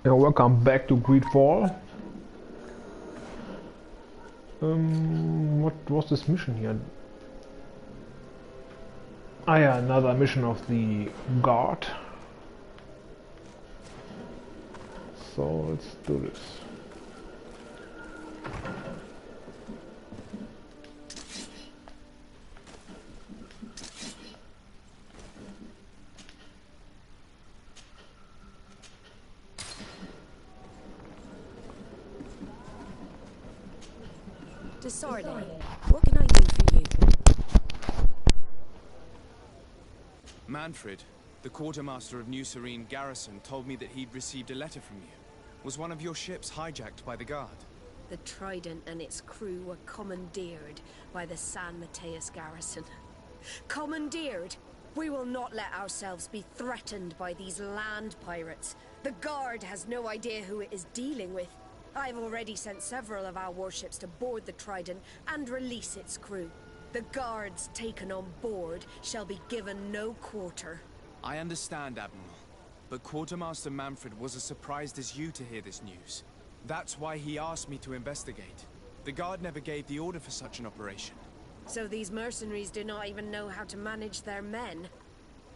Welcome back to GreedFall. What was this mission here? Ah yeah, another mission of the guard. So let's do this. Disorder. What can I do for you? Manfred, the quartermaster of New Serene Garrison, told me that he'd received a letter from you. Was one of your ships hijacked by the guard? The Trident and its crew were commandeered by the San Mateus Garrison. Commandeered? We will not let ourselves be threatened by these land pirates. The guard has no idea who it is dealing with. I've already sent several of our warships to board the Trident and release its crew. The guards taken on board shall be given no quarter. I understand, Admiral. But Quartermaster Manfred was as surprised as you to hear this news. That's why he asked me to investigate. The guard never gave the order for such an operation. So these mercenaries do not even know how to manage their men?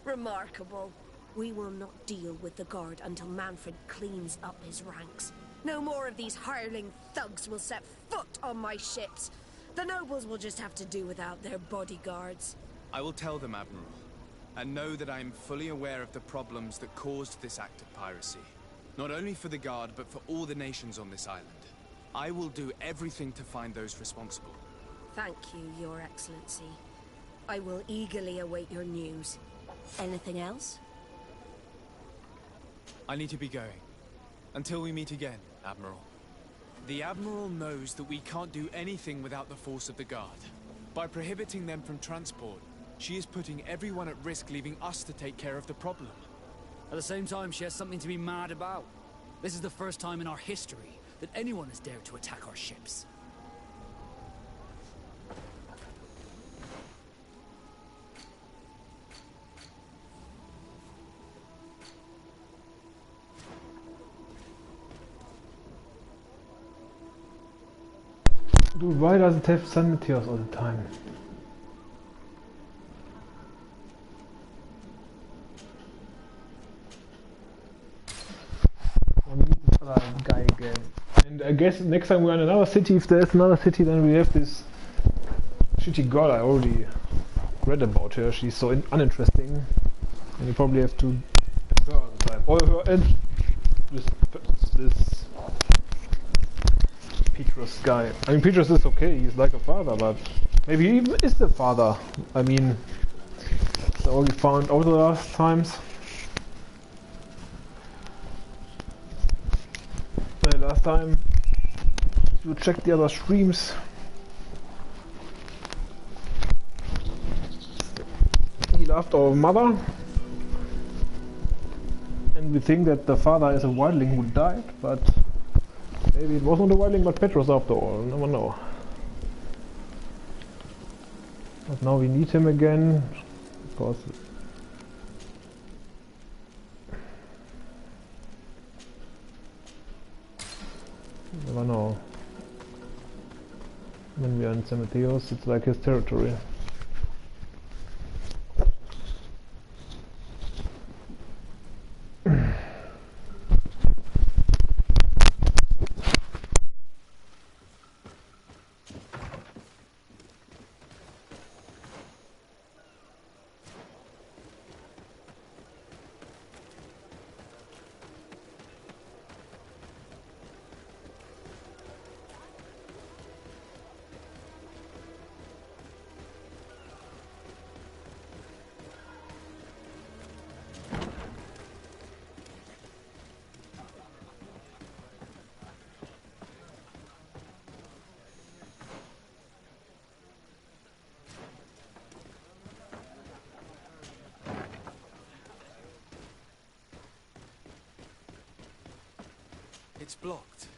Remarkable. We will not deal with the guard until Manfred cleans up his ranks. No more of these hireling thugs will set foot on my ships. The nobles will just have to do without their bodyguards. I will tell them, Admiral. And know that I am fully aware of the problems that caused this act of piracy. Not only for the guard, but for all the nations on this island. I will do everything to find those responsible. Thank you, Your Excellency. I will eagerly await your news. Anything else? I need to be going. Until we meet again, Admiral. The Admiral knows that we can't do anything without the force of the guard. By prohibiting them from transport, she is putting everyone at risk, leaving us to take care of the problem. At the same time, she has something to be mad about. This is the first time in our history that anyone has dared to attack our ships. Dude, why does it have San Mateos all the time? I need this other guy again. And I guess next time we're in another city, if there's another city, then we have this shitty girl I already read about her. She's so uninteresting. And you probably have to her all the time. Or her and this Petrus guy. I mean, Petrus is okay, he's like a father, but maybe he even is the father. I mean, that's all we found out the last times. Last time you checked the other streams. He loved our mother. And we think that the father is a wildling who died, but maybe it wasn't a wildling but Petrus after all, never know. But now we need him again, because never know. When we are in San Mateos, it's like his territory. It's blocked.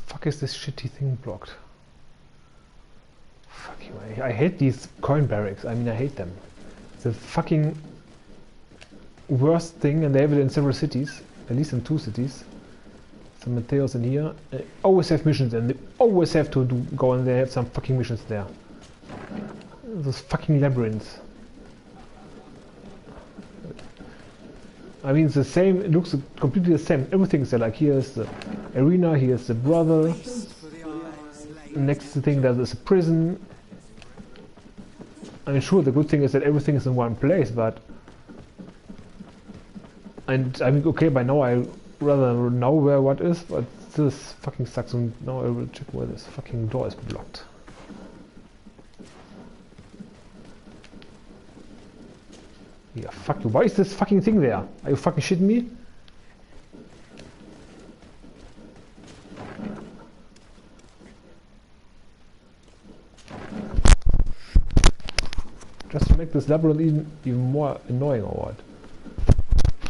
Fuck is this shitty thing blocked? Fuck you, I hate these coin barracks. I mean, I hate them. It's a fucking worst thing, and they have it in several cities, at least in 2 cities. San Mateo's in here. They always have missions, and they always have to go and they have some fucking missions there. Those fucking labyrinths. I mean, it's the same. It looks completely the same. Everything's there. Like here's the arena, here's the brother. Next thing there is a prison. I mean, sure, the good thing is that everything is in one place, but... And I mean, okay, by now I rather know where what is, but this fucking sucks, and now I will check where this fucking door is blocked. Yeah, fuck you. Why is this fucking thing there? Are you fucking shitting me? Just to make this labyrinth even more annoying or what?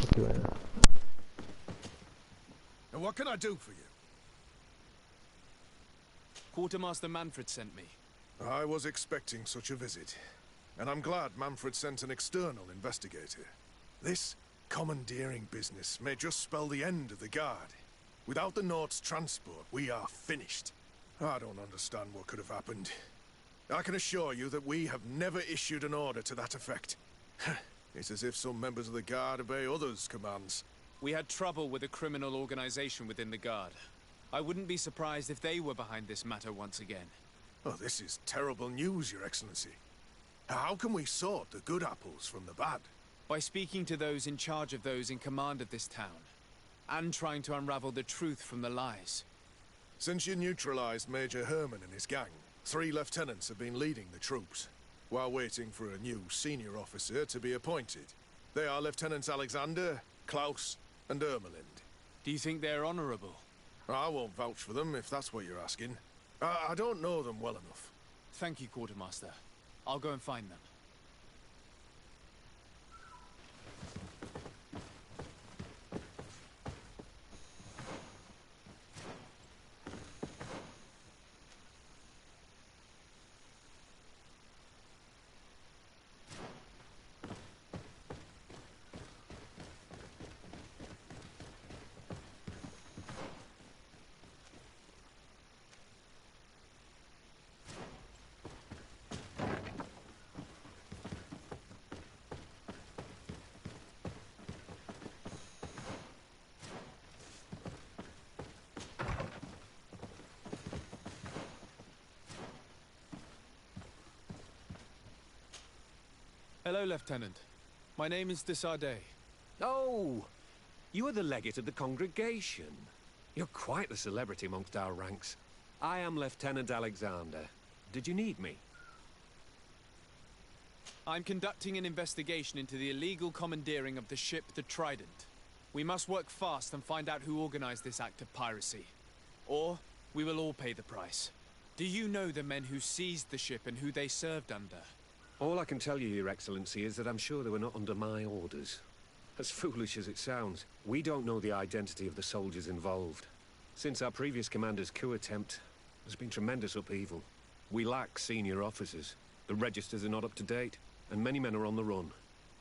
Okay, well. And what can I do for you? Quartermaster Manfred sent me. I was expecting such a visit. And I'm glad Manfred sent an external investigator. This commandeering business may just spell the end of the Guard. Without the Nord's transport, we are finished. I don't understand what could have happened. I can assure you that we have never issued an order to that effect. It's as if some members of the Guard obey others' commands. We had trouble with a criminal organization within the Guard. I wouldn't be surprised if they were behind this matter once again. Oh, this is terrible news, Your Excellency. How can we sort the good apples from the bad? By speaking to those in charge of those in command of this town, and trying to unravel the truth from the lies. Since you neutralized Major Herman and his gang, 3 lieutenants have been leading the troops, while waiting for a new senior officer to be appointed. They are Lieutenants Alexander, Klaus, and Ermelind. Do you think they're honorable? I won't vouch for them if that's what you're asking. I don't know them well enough. Thank you, Quartermaster. I'll go and find them. Hello, Lieutenant. My name is Desardet. Oh, you are the legate of the congregation. You're quite the celebrity amongst our ranks. I am Lieutenant Alexander. Did you need me? I'm conducting an investigation into the illegal commandeering of the ship the Trident. We must work fast and find out who organized this act of piracy. Or we will all pay the price. Do you know the men who seized the ship and who they served under? All I can tell you, Your Excellency, is that I'm sure they were not under my orders. As foolish as it sounds, we don't know the identity of the soldiers involved. Since our previous commander's coup attempt, there's been tremendous upheaval. We lack senior officers. The registers are not up to date, and many men are on the run.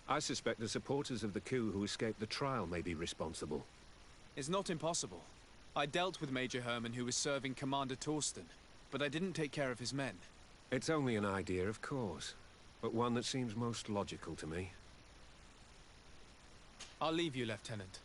I suspect the supporters of the coup who escaped the trial may be responsible. It's not impossible. I dealt with Major Herman, who was serving Commander Torsten, but I didn't take care of his men. It's only an idea, of course, but one that seems most logical to me. I'll leave you, Lieutenant.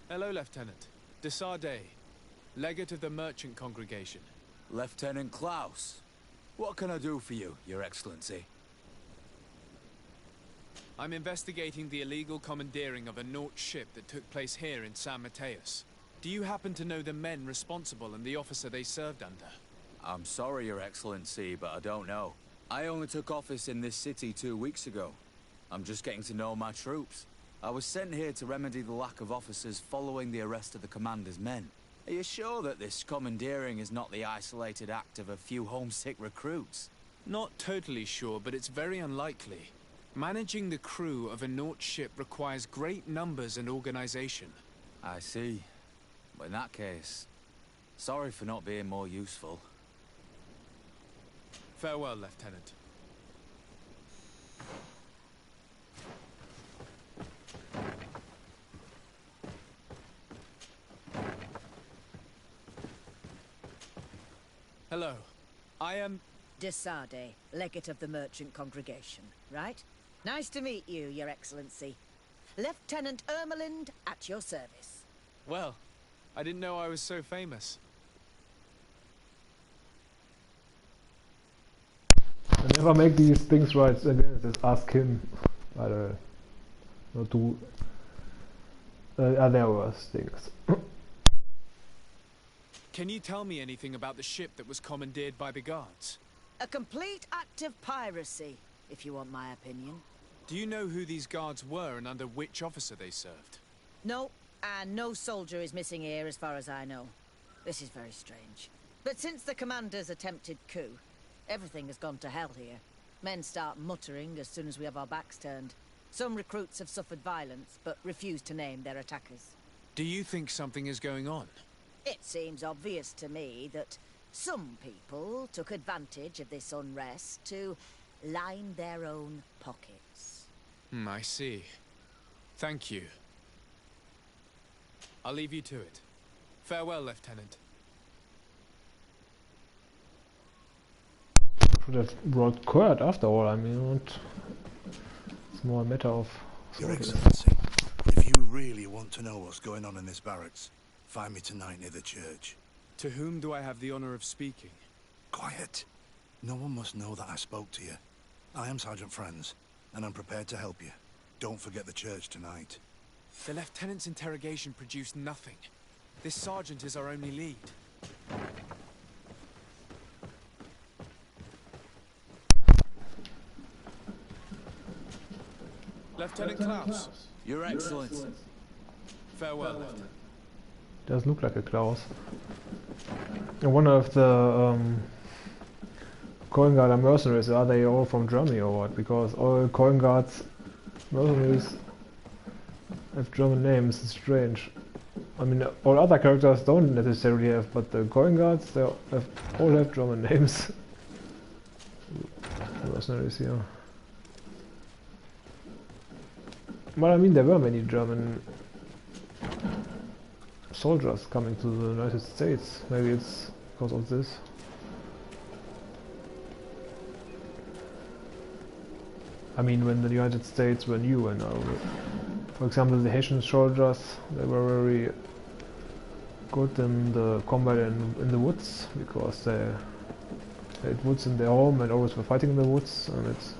Hello, Lieutenant. De Sardet, legate of the merchant congregation. Lieutenant Klaus. What can I do for you, Your Excellency? I'm investigating the illegal commandeering of a Naut ship that took place here in San Mateus. Do you happen to know the men responsible and the officer they served under? I'm sorry, Your Excellency, but I don't know. I only took office in this city 2 weeks ago. I'm just getting to know my troops. I was sent here to remedy the lack of officers following the arrest of the commander's men. Are you sure that this commandeering is not the isolated act of a few homesick recruits? Not totally sure, but it's very unlikely. Managing the crew of a Naut ship requires great numbers and organization. I see. But in that case, sorry for not being more useful. Farewell, Lieutenant. Hello. I am... De Sardet, legate of the merchant congregation, right? Nice to meet you, Your Excellency. Lieutenant Ermelind, at your service. Well, I didn't know I was so famous. I never make these things right again. Just ask him. But not do other worse things. Can you tell me anything about the ship that was commandeered by the guards? A complete act of piracy, if you want my opinion. Do you know who these guards were and under which officer they served? No, and no soldier is missing here as far as I know. This is very strange. But since the commander's attempted coup, everything has gone to hell here. Men start muttering as soon as we have our backs turned. Some recruits have suffered violence, but refuse to name their attackers. Do you think something is going on? It seems obvious to me that some people took advantage of this unrest to line their own pockets. I see. Thank you. I'll leave you to it. Farewell, Lieutenant. Should have brought Kurt after all. I mean, it's more a matter of... Your Excellency, if you really want to know what's going on in this barracks, find me tonight near the church. To whom do I have the honor of speaking? Quiet. No one must know that I spoke to you. I am Sergeant Friends, and I'm prepared to help you. Don't forget the church tonight. The Lieutenant's interrogation produced nothing. This sergeant is our only lead. Lieutenant Klaus. Your Excellency. Farewell, Lieutenant. Does look like a Klaus. I wonder if the Coin Guard are mercenaries. Are they all from Germany or what? Because all Coin Guards mercenaries have German names. It's strange. I mean, all other characters don't necessarily have, but the Coin Guards, they all have German names. Mercenaries here. Well, I mean, there were many German soldiers coming to the United States. Maybe it's because of this. I mean, when the United States were new, and for example, the Haitian soldiers, they were very good in the combat in the woods, because they had woods in their home and always were fighting in the woods, and it's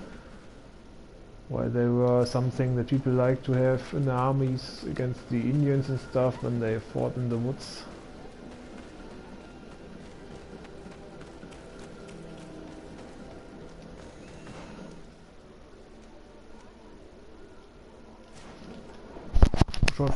why they were something that people like to have in the armies against the Indians and stuff when they fought in the woods. Short.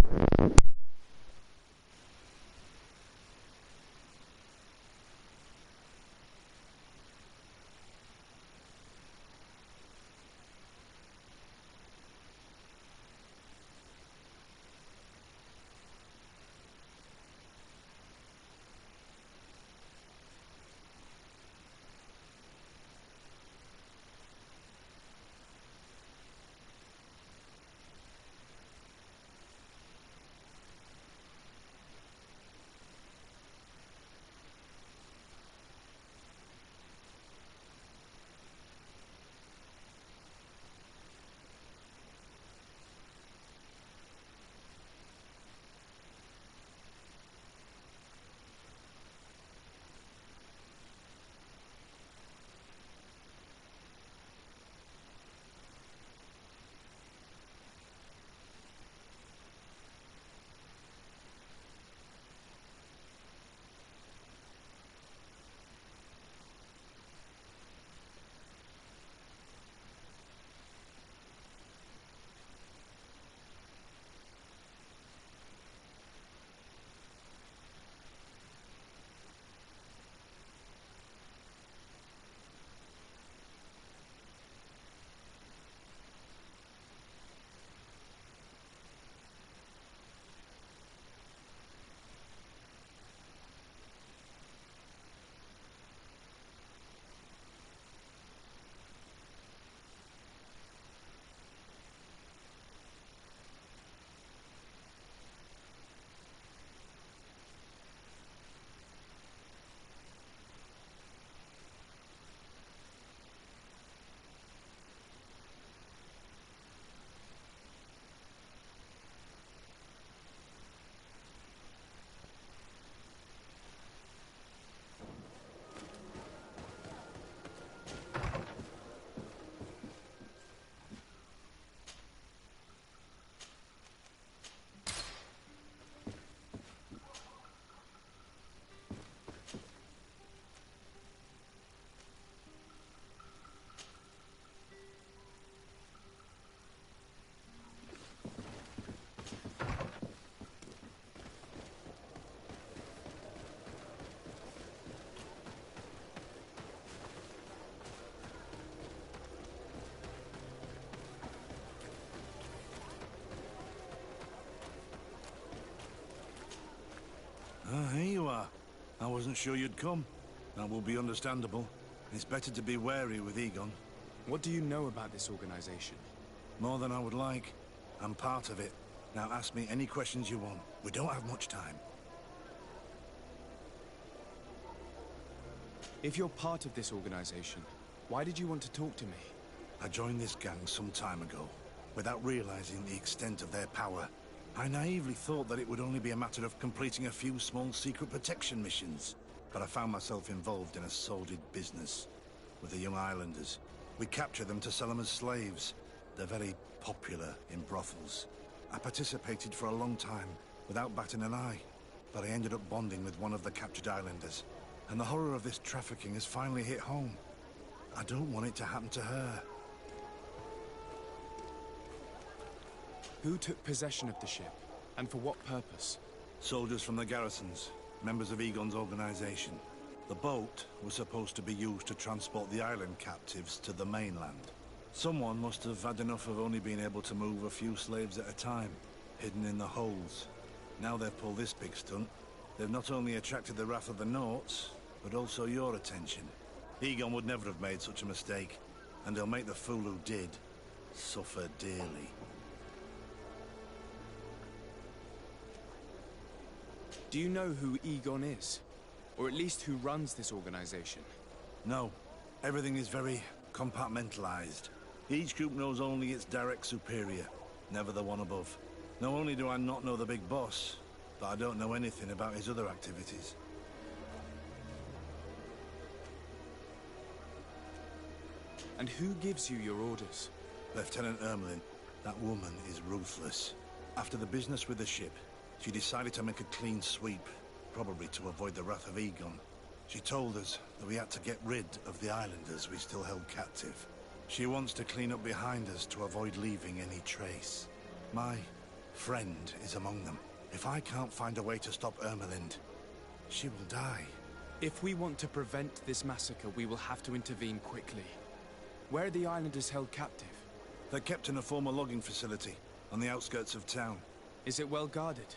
Ah, here you are. I wasn't sure you'd come. That will be understandable. It's better to be wary with Egon. What do you know about this organization? More than I would like. I'm part of it. Now ask me any questions you want. We don't have much time. If you're part of this organization, why did you want to talk to me? I joined this gang some time ago, without realizing the extent of their power. I naively thought that it would only be a matter of completing a few small secret protection missions. But I found myself involved in a sordid business with the young islanders. We capture them to sell them as slaves. They're very popular in brothels. I participated for a long time, without batting an eye. But I ended up bonding with one of the captured islanders. And the horror of this trafficking has finally hit home. I don't want it to happen to her. Who took possession of the ship? And for what purpose? Soldiers from the garrisons, members of Egon's organization. The boat was supposed to be used to transport the island captives to the mainland. Someone must have had enough of only being able to move a few slaves at a time, hidden in the holds. Now they've pulled this big stunt. They've not only attracted the wrath of the Nauts, but also your attention. Egon would never have made such a mistake, and he'll make the fool who did suffer dearly. Do you know who Egon is? Or at least who runs this organization? No. Everything is very compartmentalized. Each group knows only its direct superior, never the one above. Not only do I not know the big boss, but I don't know anything about his other activities. And who gives you your orders? Lieutenant Ermelin. That woman is ruthless. After the business with the ship, she decided to make a clean sweep, probably to avoid the wrath of Egon. She told us that we had to get rid of the islanders we still held captive. She wants to clean up behind us to avoid leaving any trace. My friend is among them. If I can't find a way to stop Ermelind, she will die. If we want to prevent this massacre, we will have to intervene quickly. Where are the islanders held captive? They're kept in a former logging facility on the outskirts of town. Is it well guarded?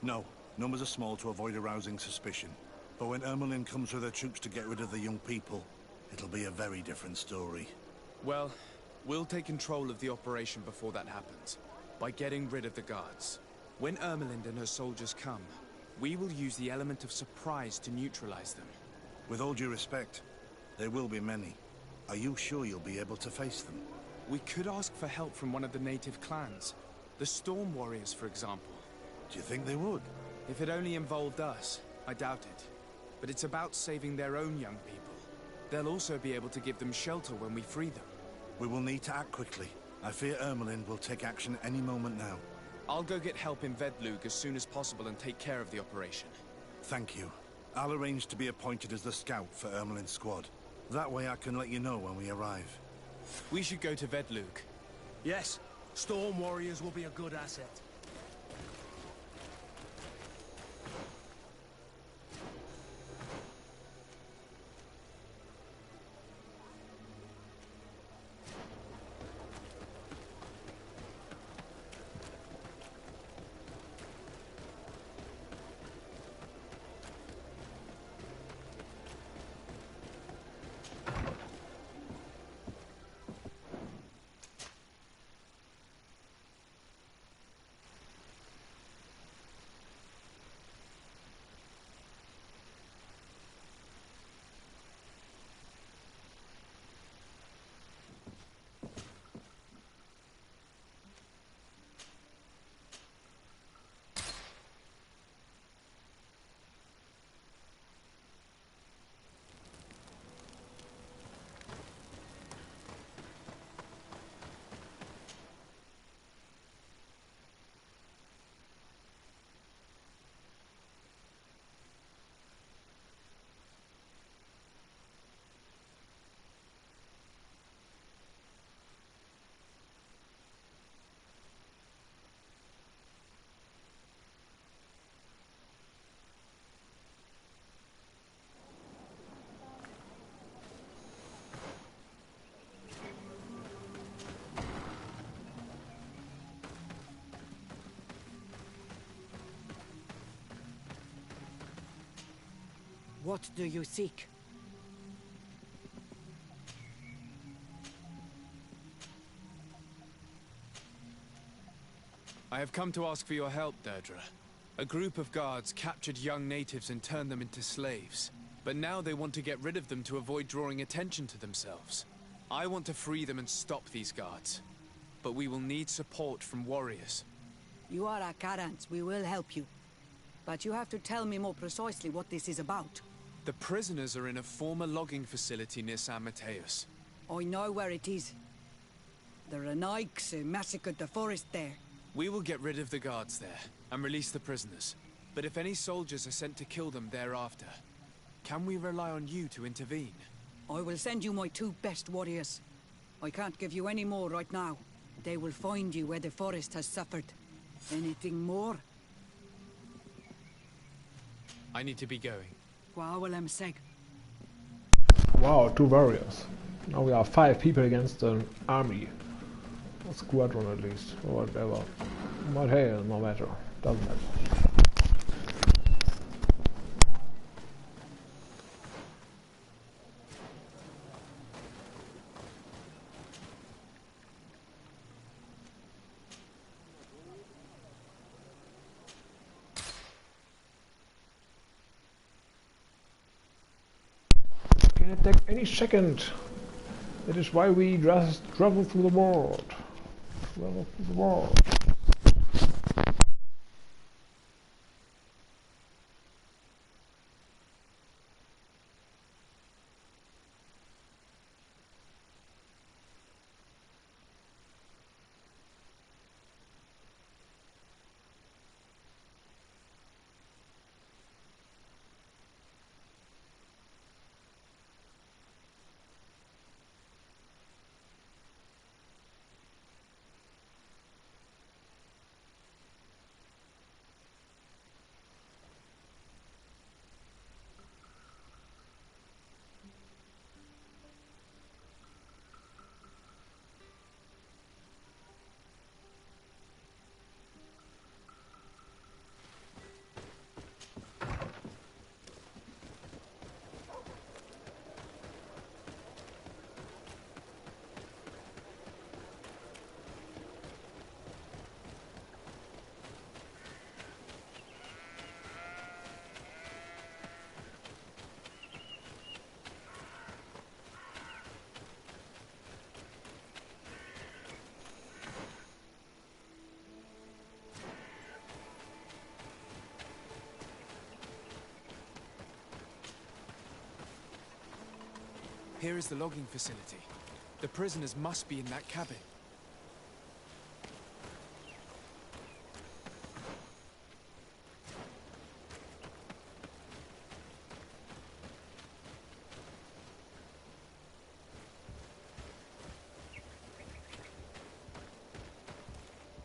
No. Numbers are small to avoid arousing suspicion. But when Ermelin comes with her troops to get rid of the young people, it'll be a very different story. Well, we'll take control of the operation before that happens, by getting rid of the guards. When Ermelind and her soldiers come, we will use the element of surprise to neutralize them. With all due respect, there will be many. Are you sure you'll be able to face them? We could ask for help from one of the native clans. The Storm Warriors, for example. Do you think they would? If it only involved us, I doubt it. But it's about saving their own young people. They'll also be able to give them shelter when we free them. We will need to act quickly. I fear Ermelin will take action any moment now. I'll go get help in Vedlug as soon as possible and take care of the operation. Thank you. I'll arrange to be appointed as the scout for Ermelin's squad. That way I can let you know when we arrive. We should go to Vedlug. Yes, Storm Warriors will be a good asset. What do you seek? I have come to ask for your help, Deirdre. A group of guards captured young natives and turned them into slaves. But now they want to get rid of them to avoid drawing attention to themselves. I want to free them and stop these guards. But we will need support from warriors. You are a Karans. We will help you. But you have to tell me more precisely what this is about. The prisoners are in a former logging facility near San Mateus. I know where it is. The Renaiks massacred the forest there. We will get rid of the guards there and release the prisoners. But if any soldiers are sent to kill them thereafter, can we rely on you to intervene? I will send you my 2 best warriors. I can't give you any more right now. They will find you where the forest has suffered. Anything more? I need to be going. Seg. Wow, 2 warriors. Now we are 5 people against an army. A squadron at least, or whatever. But hey, no matter. Doesn't matter. Can attack any second. That is why we just travel through the world. Travel through the world. Here is the logging facility. The prisoners must be in that cabin.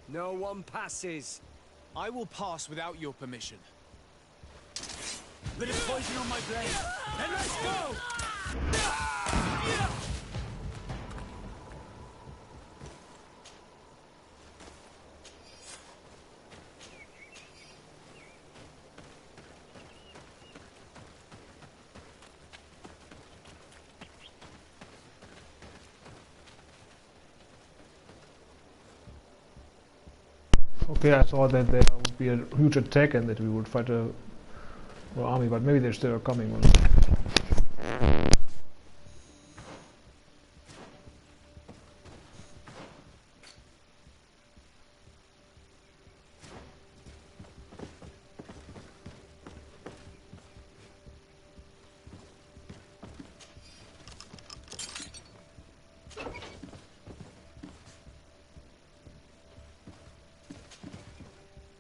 No one passes. I will pass without your permission. Bit of poison on my blade. Then let's go! Okay, I thought that there would be a huge attack and that we would fight a army, but maybe they're still coming.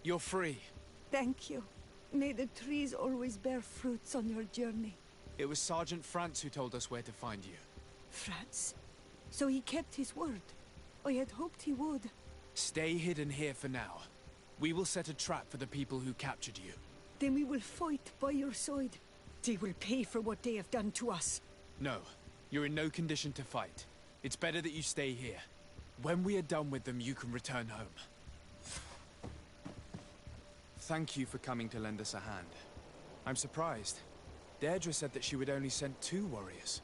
You're free. Thank you. May the trees always bear fruits on your journey. It was Sergeant France who told us where to find you. France? So he kept his word. I had hoped he would. Stay hidden here for now. We will set a trap for the people who captured you. Then we will fight by your side. They will pay for what they have done to us. No, you're in no condition to fight. It's better that you stay here. When we are done with them, you can return home. Thank you for coming to lend us a hand. I'm surprised. Deirdre said that she would only send 2 warriors.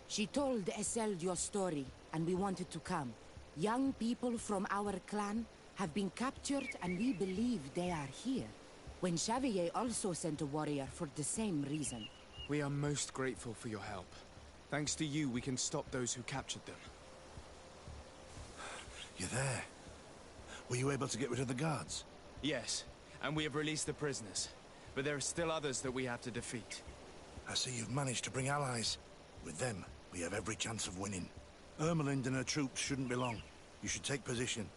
She told Esseld your story, and we wanted to come. Young people from our clan have been captured, and we believe they are here. When Xavier also sent a warrior for the same reason. We are most grateful for your help. Thanks to you, we can stop those who captured them. You're there. Were you able to get rid of the guards? Yes, and we have released the prisoners. But there are still others that we have to defeat. I see you've managed to bring allies. With them, we have every chance of winning. Ermelind and her troops shouldn't be long. You should take position.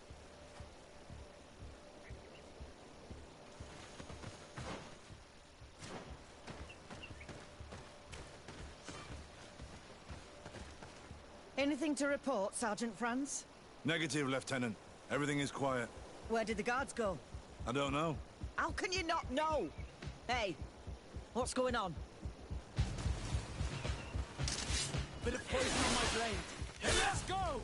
Anything to report, Sergeant Franz? Negative, Lieutenant. Everything is quiet. Where did the guards go? I don't know. How can you not know? Hey, what's going on? Bit of poison on my blade. And let's go!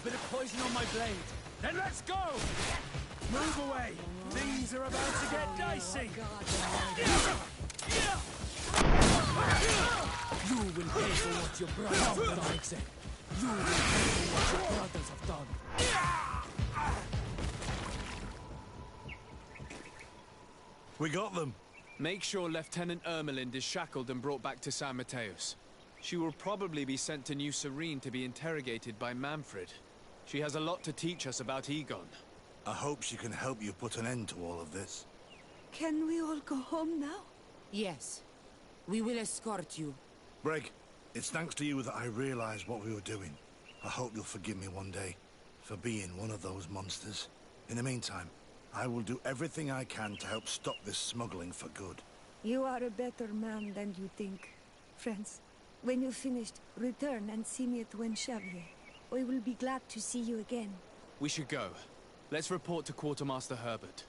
Bit of poison on my blade. Then let's go! Move away! Things are about to get dicey! You will pay for what your brothers have done, Exec. You will pay for what your brothers have done. We got them. Make sure Lieutenant Ermelind is shackled and brought back to San Mateos. She will probably be sent to New Serene to be interrogated by Manfred. She has a lot to teach us about Egon. I hope she can help you put an end to all of this. Can we all go home now? Yes. We will escort you. Breg, it's thanks to you that I realized what we were doing. I hope you'll forgive me one day for being one of those monsters. In the meantime, I will do everything I can to help stop this smuggling for good. You are a better man than you think. Friends, when you're finished, return and see me at Xavier. I will be glad to see you again. We should go. Let's report to Quartermaster Herbert.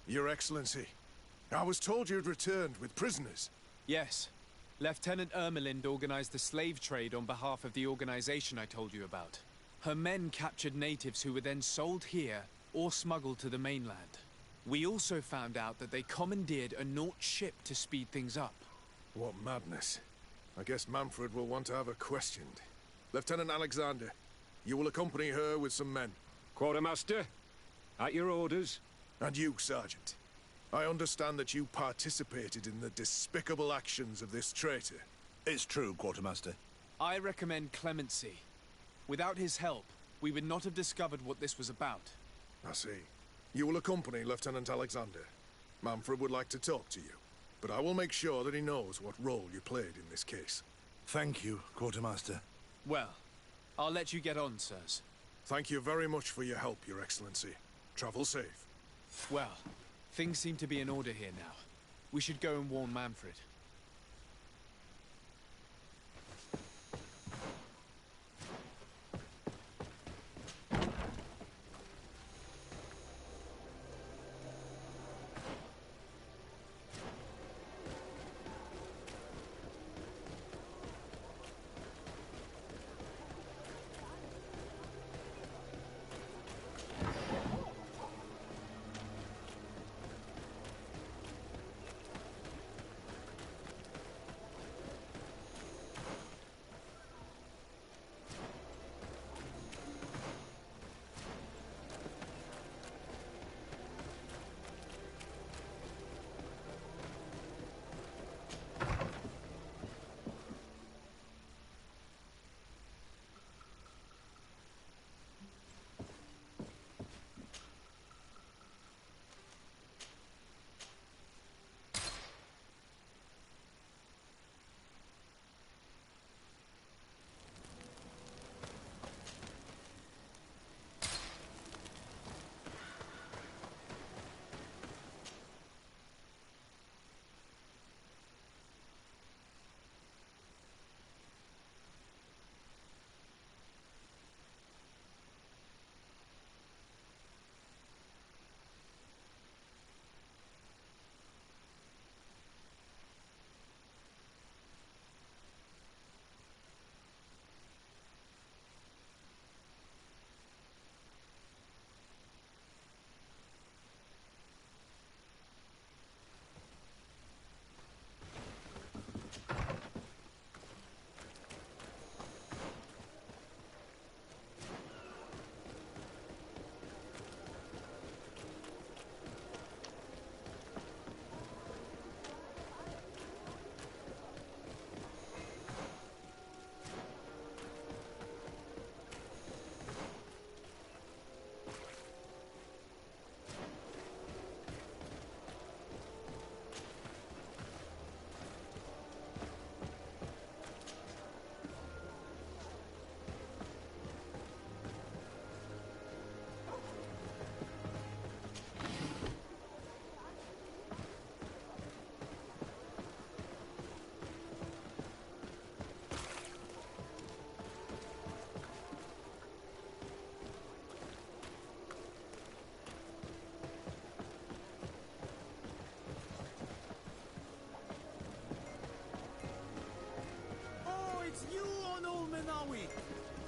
Your Excellency, I was told you'd returned with prisoners. Yes. Lieutenant Ermelind organized the slave trade on behalf of the organization I told you about. Her men captured natives who were then sold here or smuggled to the mainland. We also found out that they commandeered a Naut ship to speed things up. What madness. I guess Manfred will want to have her questioned. Lieutenant Alexander, you will accompany her with some men. Quartermaster, at your orders. And you, Sergeant. I understand that you participated in the despicable actions of this traitor. It's true, Quartermaster. I recommend clemency. Without his help, we would not have discovered what this was about. I see. You will accompany Lieutenant Alexander. Manfred would like to talk to you, but I will make sure that he knows what role you played in this case. Thank you, Quartermaster. Well, I'll let you get on, sirs. Thank you very much for your help, Your Excellency. Travel safe. Well, things seem to be in order here now. We should go and warn Manfred.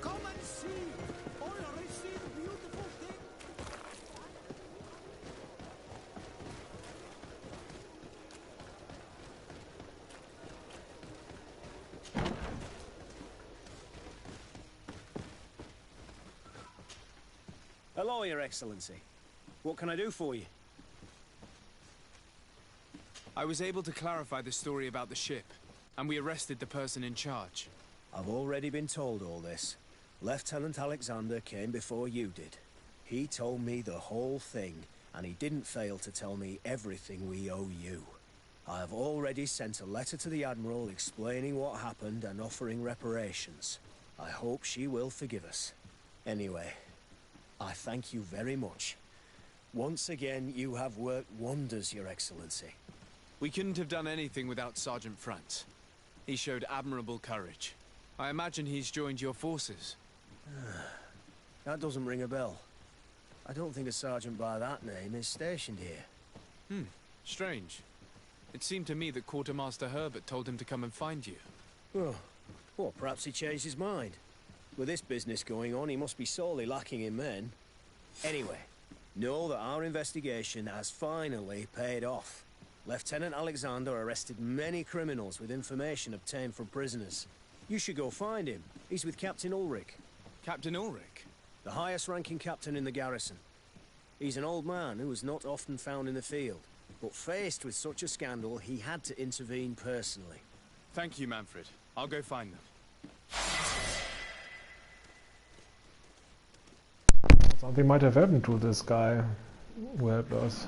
Come and see! Oh, I see the beautiful thing! Hello, Your Excellency. What can I do for you? I was able to clarify the story about the ship, and we arrested the person in charge. I've already been told all this. Lieutenant Alexander came before you did. He told me the whole thing, and he didn't fail to tell me everything we owe you. I have already sent a letter to the Admiral explaining what happened and offering reparations. I hope she will forgive us. Anyway, I thank you very much. Once again, you have worked wonders, Your Excellency. We couldn't have done anything without Sergeant Frantz. He showed admirable courage. I imagine he's joined your forces. That doesn't ring a bell. I don't think a sergeant by that name is stationed here. Strange. It seemed to me that Quartermaster Herbert told him to come and find you. Oh, well, perhaps he changed his mind. With this business going on, he must be sorely lacking in men. Anyway, know that our investigation has finally paid off. Lieutenant Alexander arrested many criminals with information obtained from prisoners. You should go find him. He's with Captain Ulrich. Captain Ulrich? The highest-ranking captain in the garrison. He's an old man who is not often found in the field, but faced with such a scandal, he had to intervene personally. Thank you, Manfred. I'll go find them. Something might have happened to this guy who helped us.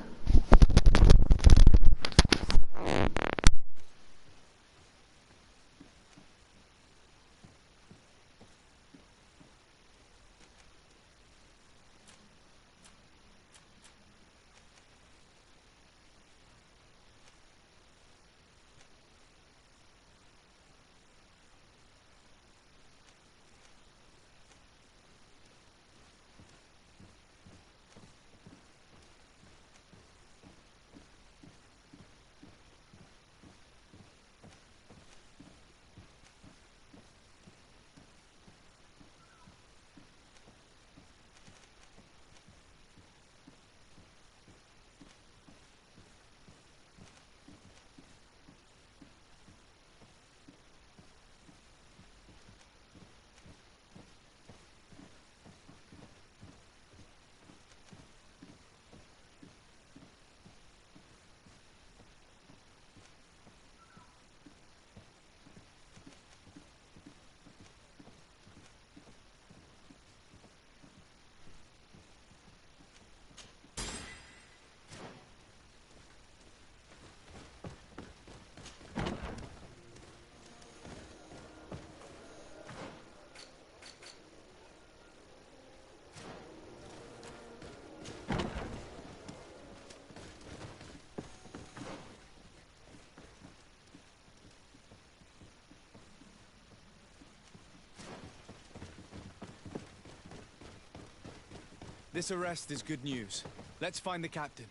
This arrest is good news. Let's find the captain.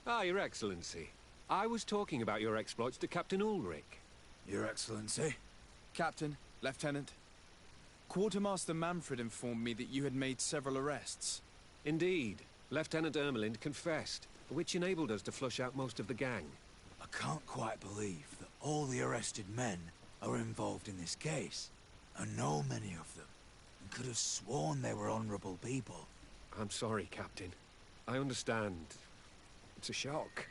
Ah, Your Excellency. I was talking about your exploits to Captain Ulrich. Your Excellency? Captain, Lieutenant. Quartermaster Manfred informed me that you had made several arrests. Indeed. Lieutenant Ermelind confessed, which enabled us to flush out most of the gang. I can't quite believe that all the arrested men are involved in this case. I know many of them, and could have sworn they were honorable people. I'm sorry, Captain. I understand. It's a shock.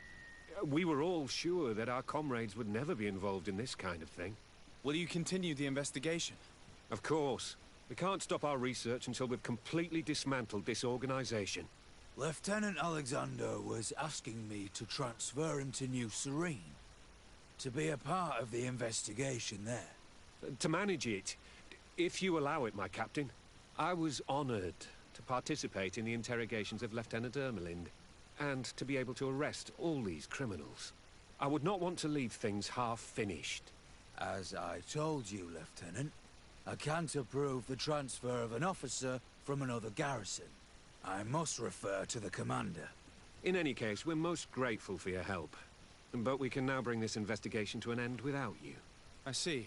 We were all sure that our comrades would never be involved in this kind of thing. Will you continue the investigation? Of course. We can't stop our research until we've completely dismantled this organization. Lieutenant Alexander was asking me to transfer him to New Serene, to be a part of the investigation there. To manage it, if you allow it, my captain. I was honored to participate in the interrogations of Lieutenant Ermelind, and to be able to arrest all these criminals. I would not want to leave things half-finished. As I told you, Lieutenant, I can't approve the transfer of an officer from another garrison. I must refer to the commander. In any case, we're most grateful for your help. But we can now bring this investigation to an end without you. I see.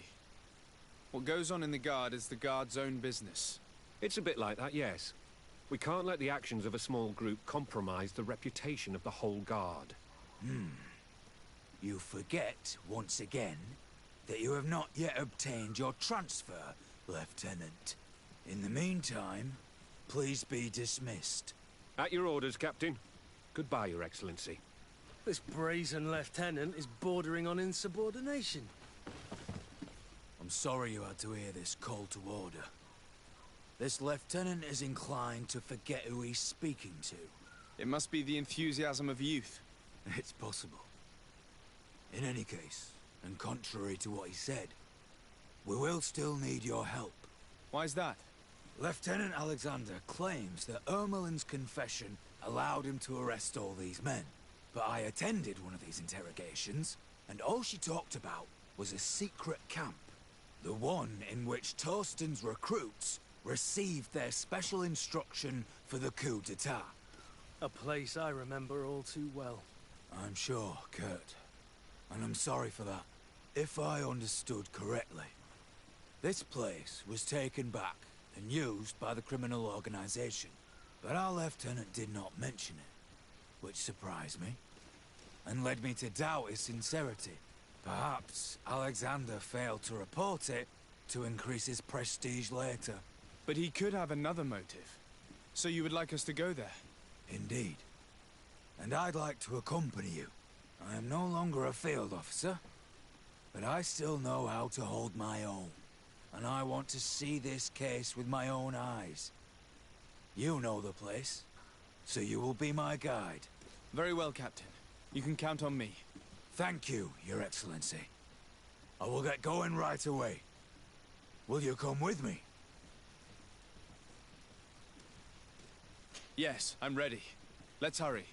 What goes on in the Guard is the Guard's own business. It's a bit like that, yes. We can't let the actions of a small group compromise the reputation of the whole Guard. You forget, once again, that you have not yet obtained your transfer, Lieutenant. In the meantime, please be dismissed. At your orders, Captain. Goodbye, Your Excellency. This brazen lieutenant is bordering on insubordination. I'm sorry you had to hear this call to order. This lieutenant is inclined to forget who he's speaking to. It must be the enthusiasm of youth. It's possible. In any case, and contrary to what he said, we will still need your help. Why's that? Lieutenant Alexander claims that Ermelin's confession allowed him to arrest all these men. But I attended one of these interrogations, and all she talked about was a secret camp. The one in which Torsten's recruits received their special instruction for the coup d'etat. A place I remember all too well. I'm sure, Kurt. And I'm sorry for that. If I understood correctly, This place was taken back and used by the criminal organization, but our lieutenant did not mention it, which surprised me, and led me to doubt his sincerity. Perhaps Alexander failed to report it to increase his prestige later. But he could have another motive. So you would like us to go there? Indeed. And I'd like to accompany you. I am no longer a field officer, but I still know how to hold my own. And I want to see this case with my own eyes. You know the place, so you will be my guide. Very well, Captain. You can count on me. Thank you, Your Excellency. I will get going right away. Will you come with me? Yes, I'm ready. Let's hurry.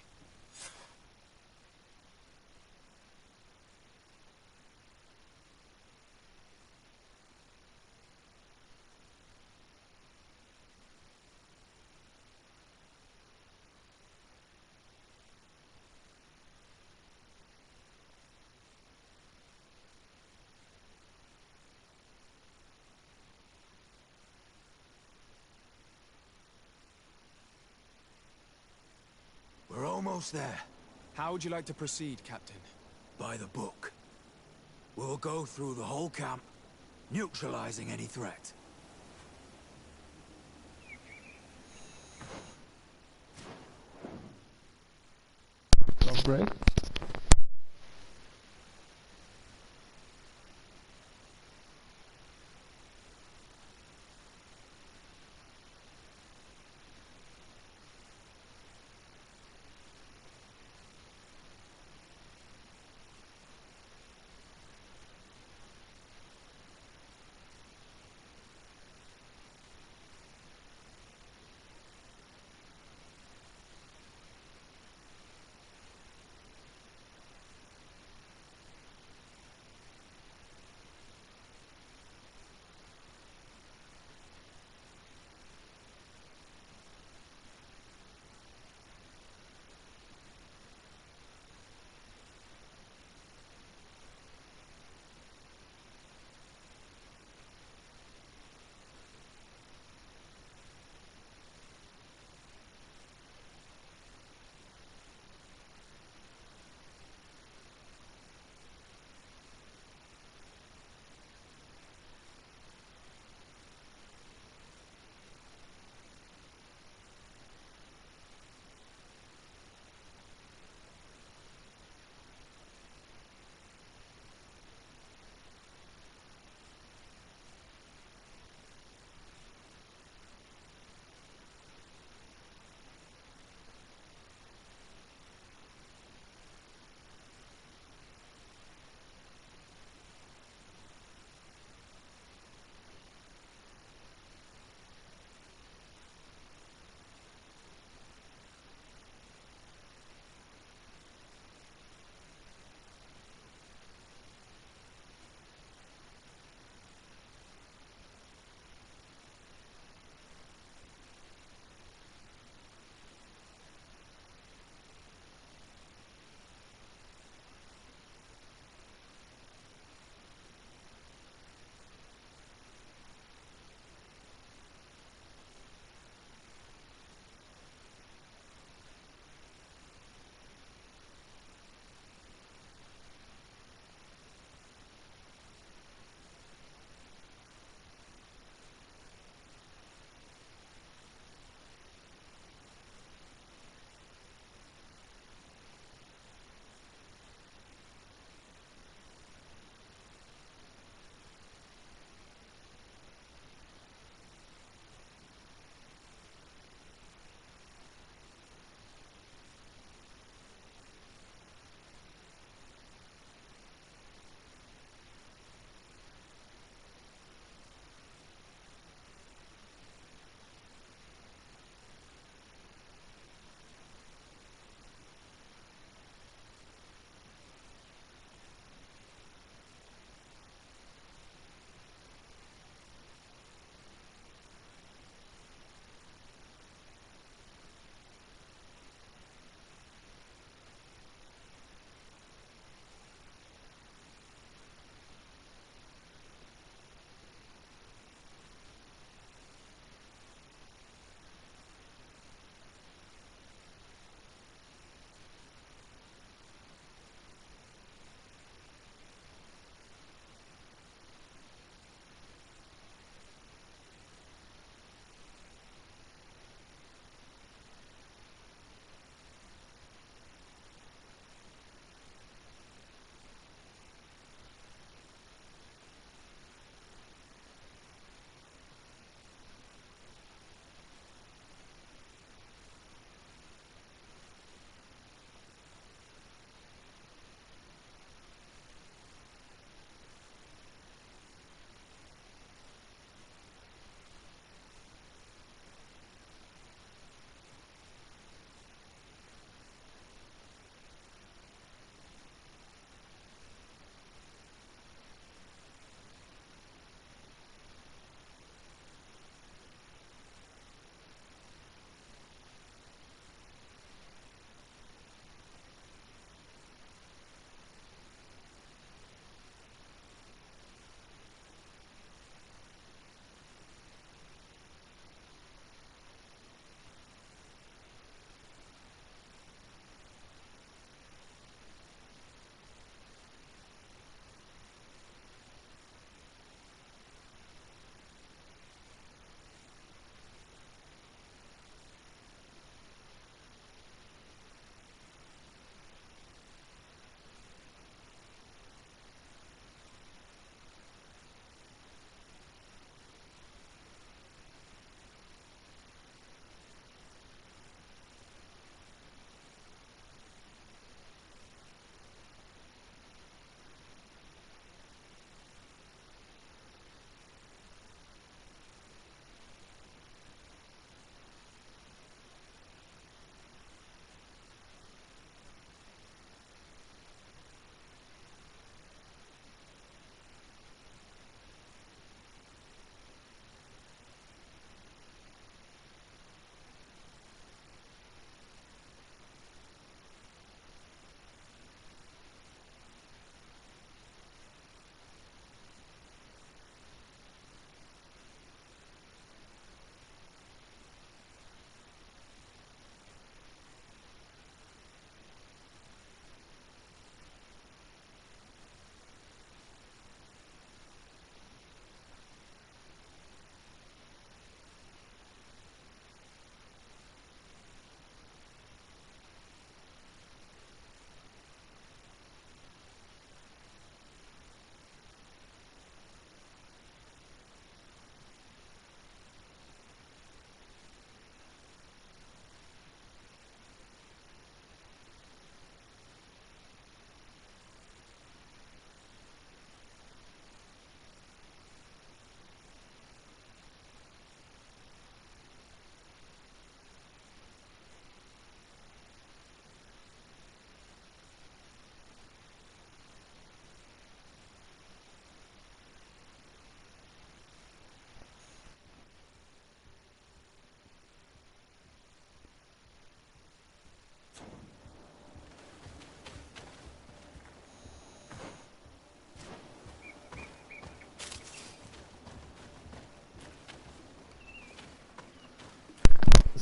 We're almost there. How would you like to proceed, Captain? By the book. We'll go through the whole camp, neutralizing any threat. Stop break.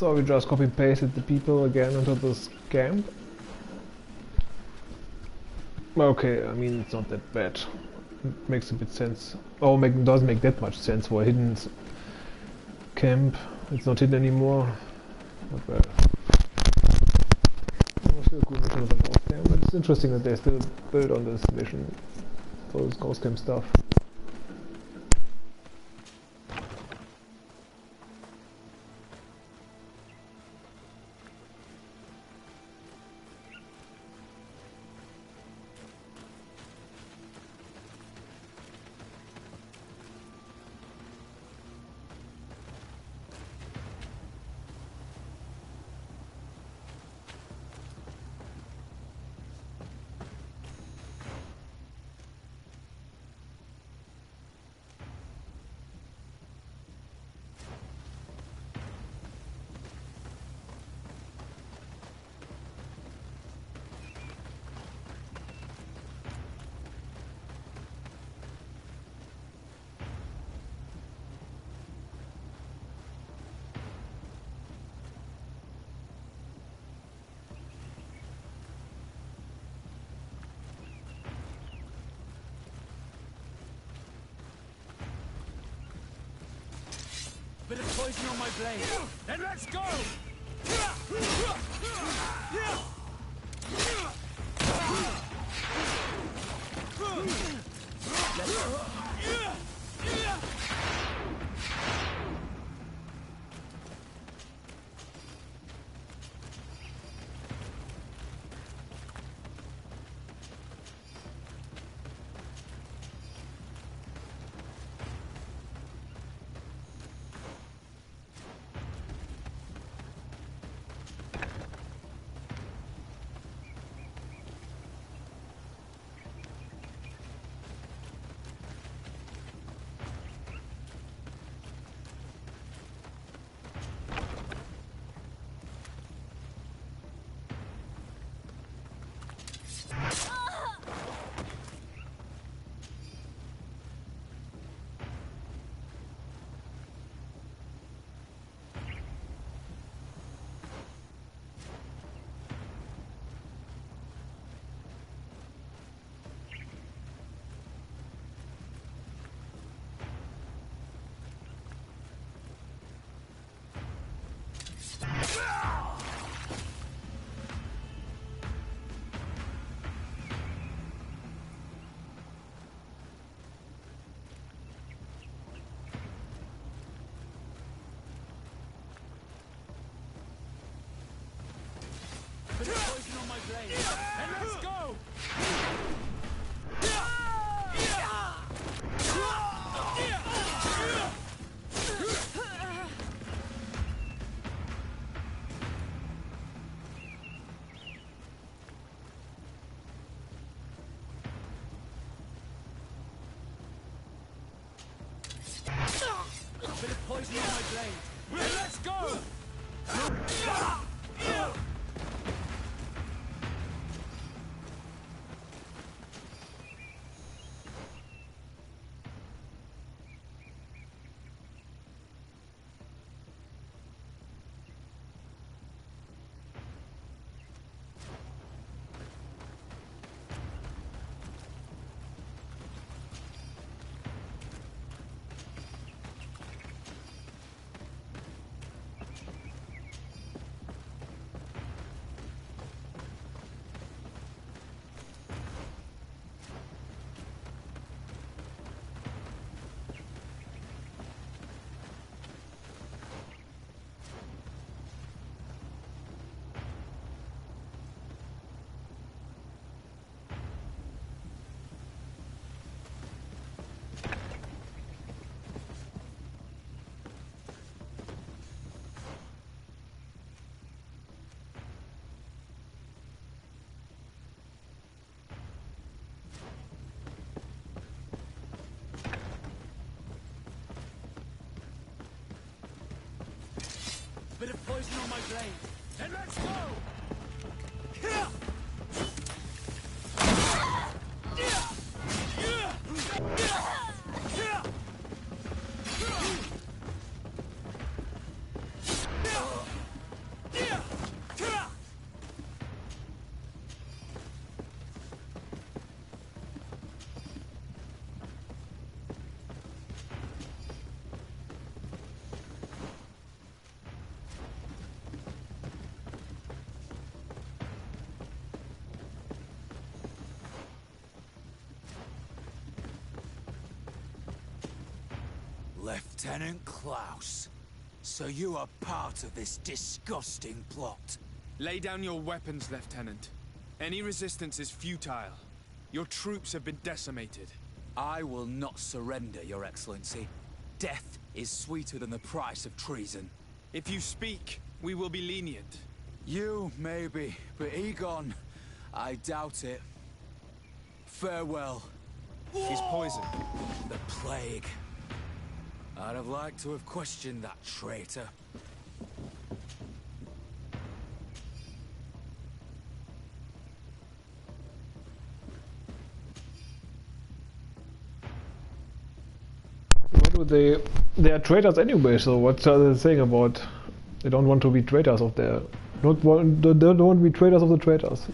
So we just copy pasted the people again into this camp. Okay, I mean it's not that bad. It makes a bit sense. Oh, doesn't make that much sense for a hidden camp. It's not hidden anymore. Not bad. Still cool with another ghost camp, but it's interesting that they still build on this mission for this ghost camp stuff. Bit of poison on my blade. Then let's go! Bit of poison on my blade. And let's go! Bit of poison on my blade. And let's go! Bit of poison on my blade. And let's go! Lieutenant Klaus. So you are part of this disgusting plot. Lay down your weapons, Lieutenant. Any resistance is futile. Your troops have been decimated. I will not surrender, Your Excellency. Death is sweeter than the price of treason. If you speak, we will be lenient. You, maybe, but Egon, I doubt it. Farewell. She's poisoned. The plague. I'd have liked to have questioned that traitor. What do they are traitors anyway, so what are they saying about they don't want to be traitors of their they don't want to be traitors of the traitors.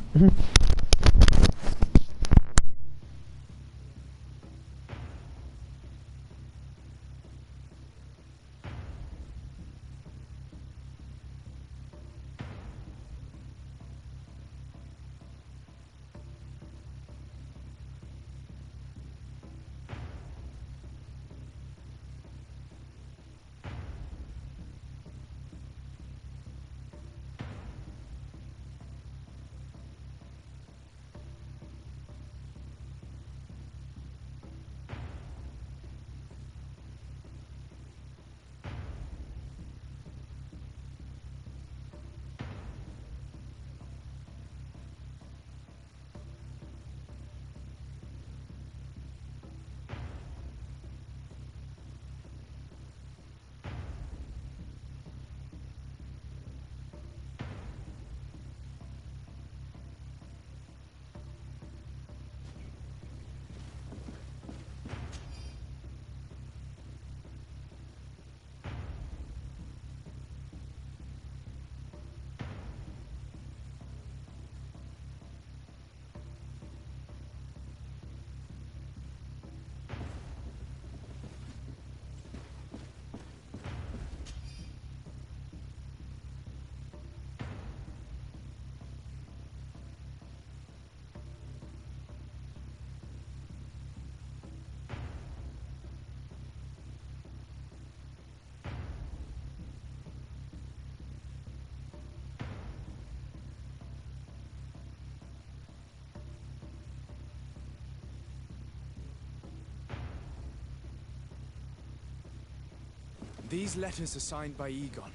These letters are signed by Egon.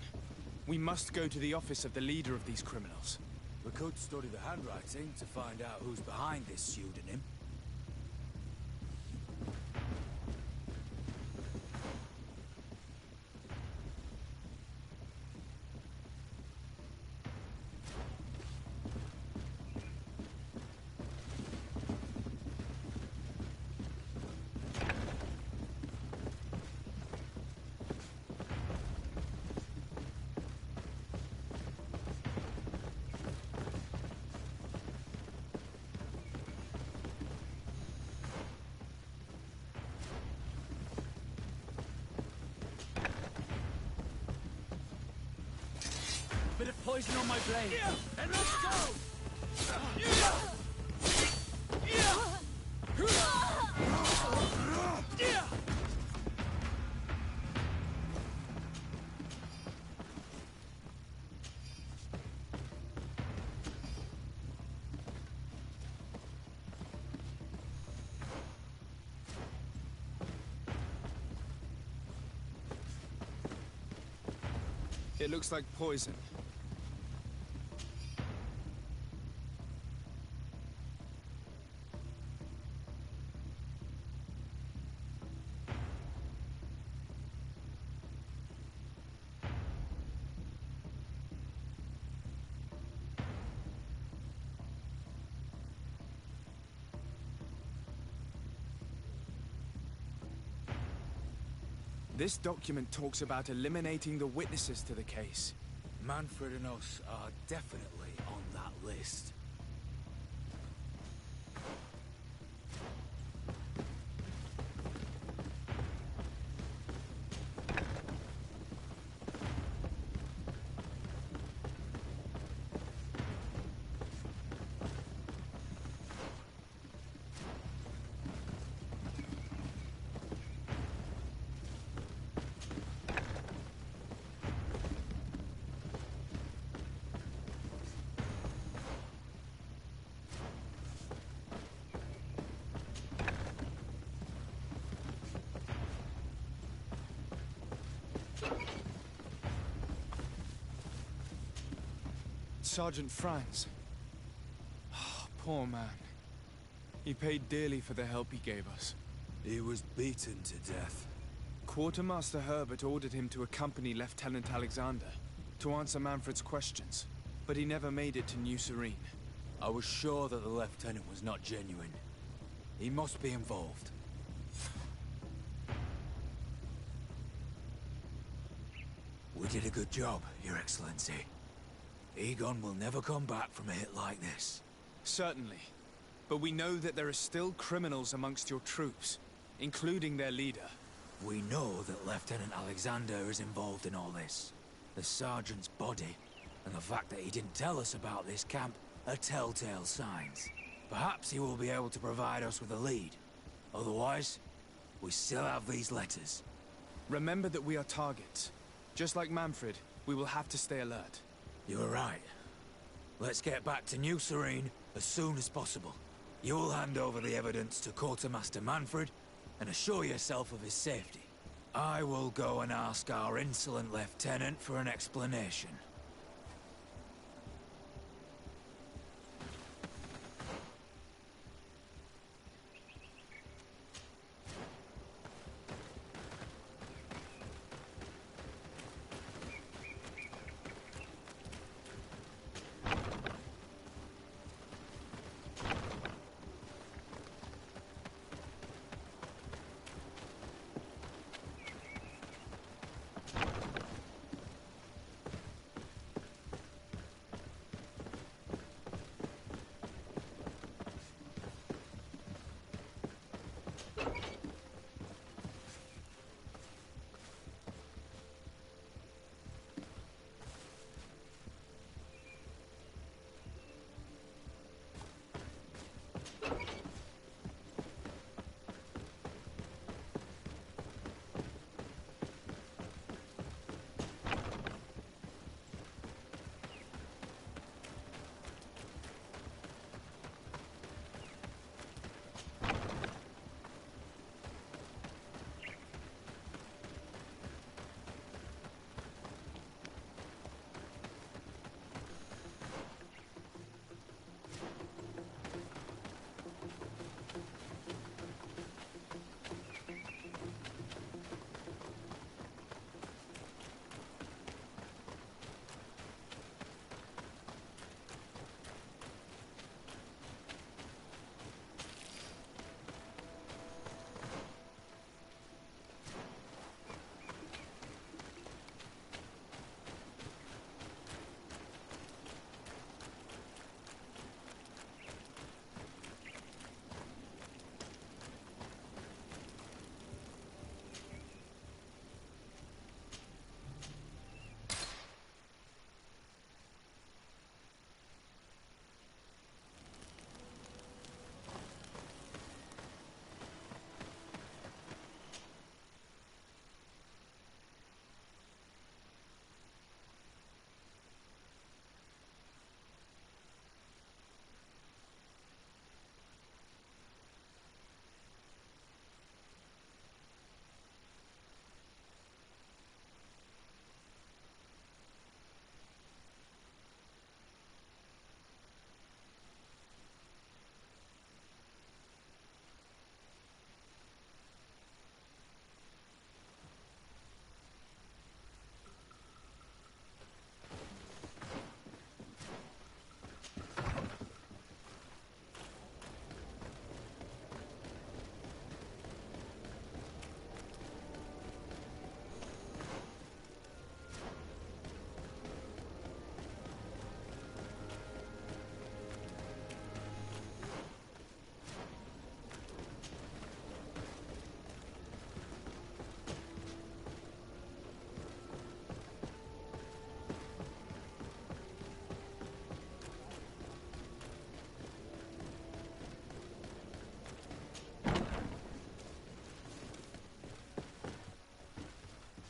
We must go to the office of the leader of these criminals. We could study the handwriting to find out who's behind this pseudonym. Bit of poison on my blade. And let's go! It looks like poison. This document talks about eliminating the witnesses to the case. Manfred and us are definitely on that list. Sergeant Franz. Poor man. He paid dearly for the help he gave us. He was beaten to death. Quartermaster Herbert ordered him to accompany Lieutenant Alexander to answer Manfred's questions, but he never made it to New Serene. I was sure that the lieutenant was not genuine. He must be involved. We did a good job, Your Excellency. Egon will never come back from a hit like this. Certainly. But we know that there are still criminals amongst your troops, including their leader. We know that Lieutenant Alexander is involved in all this. The sergeant's body, and the fact that he didn't tell us about this camp, are telltale signs. Perhaps he will be able to provide us with a lead. Otherwise, we still have these letters. Remember that we are targets. Just like Manfred, we will have to stay alert. You're right. Let's get back to New Serene as soon as possible. You'll hand over the evidence to Quartermaster Manfred and assure yourself of his safety. I will go and ask our insolent lieutenant for an explanation.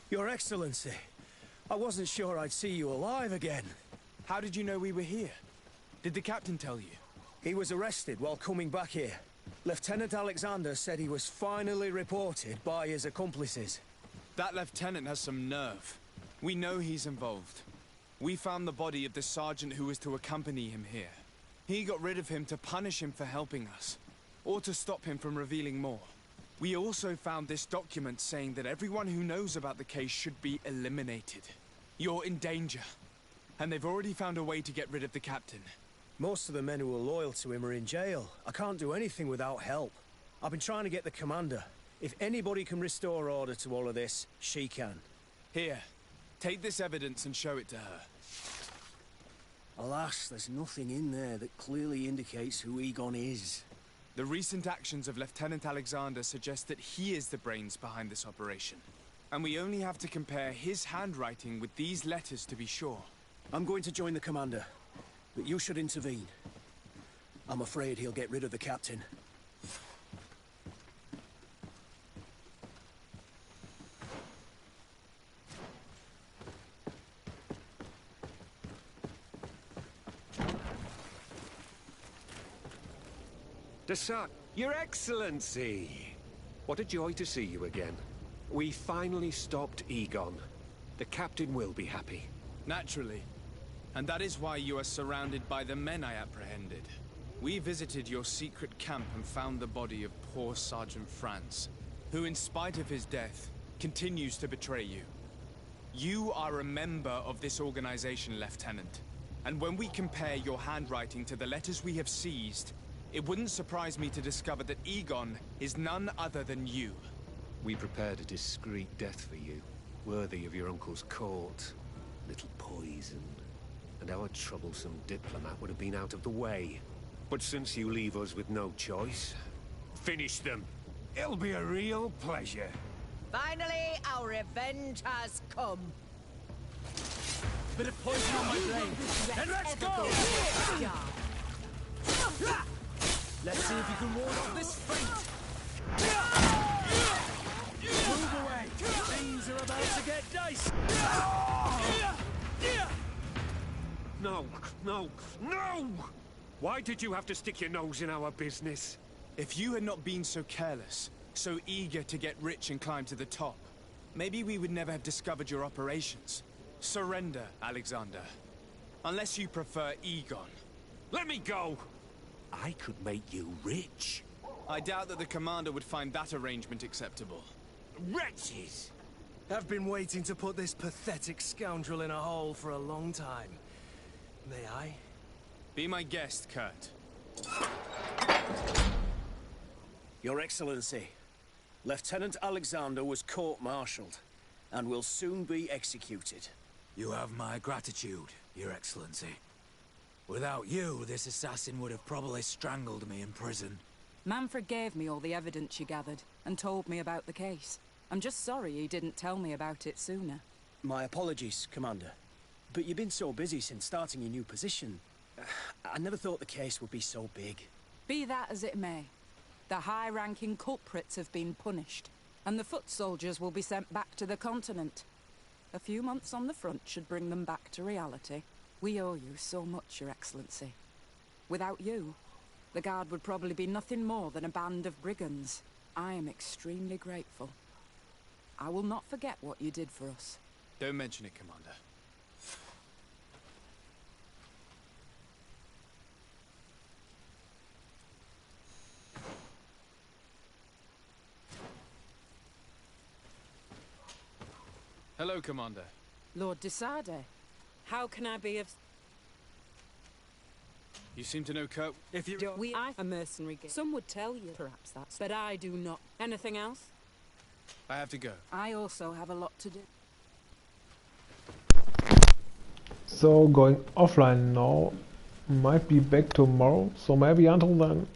Your Excellency, I wasn't sure I'd see you alive again. How did you know we were here? Did the captain tell you? He was arrested while coming back here. Lieutenant Alexander said he was finally reported by his accomplices. That lieutenant has some nerve. We know he's involved. We found the body of the sergeant who was to accompany him here. He got rid of him to punish him for helping us, or to stop him from revealing more. We also found this document saying that everyone who knows about the case should be eliminated. You're in danger, and they've already found a way to get rid of the captain. Most of the men who are loyal to him are in jail. I can't do anything without help. I've been trying to get the commander. If anybody can restore order to all of this, she can. Here, take this evidence and show it to her. Alas, there's nothing in there that clearly indicates who Egon is. The recent actions of Lieutenant Alexander suggest that he is the brains behind this operation. And we only have to compare his handwriting with these letters to be sure. I'm going to join the commander, but you should intervene. I'm afraid he'll get rid of the captain. Your Excellency! What a joy to see you again. We finally stopped Egon. The captain will be happy. Naturally. And that is why you are surrounded by the men I apprehended. We visited your secret camp and found the body of poor Sergeant Franz, who in spite of his death, continues to betray you. You are a member of this organization, Lieutenant. And when we compare your handwriting to the letters we have seized, it wouldn't surprise me to discover that Egon is none other than you. We prepared a discreet death for you, worthy of your uncle's court. Little poison, and our troublesome diplomat would have been out of the way. But since you leave us with no choice, finish them. It'll be a real pleasure. Finally, our revenge has come. Bit of poison on my blade. And let's go! Let's see if you can ward off this fate. Move away. Things are about to get dicey. No, no, no! Why did you have to stick your nose in our business? If you had not been so careless, so eager to get rich and climb to the top, maybe we would never have discovered your operations. Surrender, Alexander. Unless you prefer Egon. Let me go! I could make you rich. I doubt that the commander would find that arrangement acceptable. Wretches! I've been waiting to put this pathetic scoundrel in a hole for a long time. May I? Be my guest, Kurt. Your Excellency, Lieutenant Alexander was court-martialed and will soon be executed. You have my gratitude, Your Excellency. Without you, this assassin would have probably strangled me in prison. Manfred gave me all the evidence you gathered and told me about the case. I'm just sorry he didn't tell me about it sooner. My apologies, Commander. But you've been so busy since starting your new position. I never thought the case would be so big. Be that as it may, the high-ranking culprits have been punished, and the foot soldiers will be sent back to the continent. A few months on the front should bring them back to reality. We owe you so much, Your Excellency. Without you, the Guard would probably be nothing more than a band of brigands. I am extremely grateful. I will not forget what you did for us. Don't mention it, Commander. Hello, Commander. Lord de Sade, how can I be of... You seem to know Kurt. If you... We are a mercenary guild. Some would tell you, perhaps that's... But I do not. Anything else? I have to go. I also have a lot to do. So going offline now. Might be back tomorrow. So maybe until then.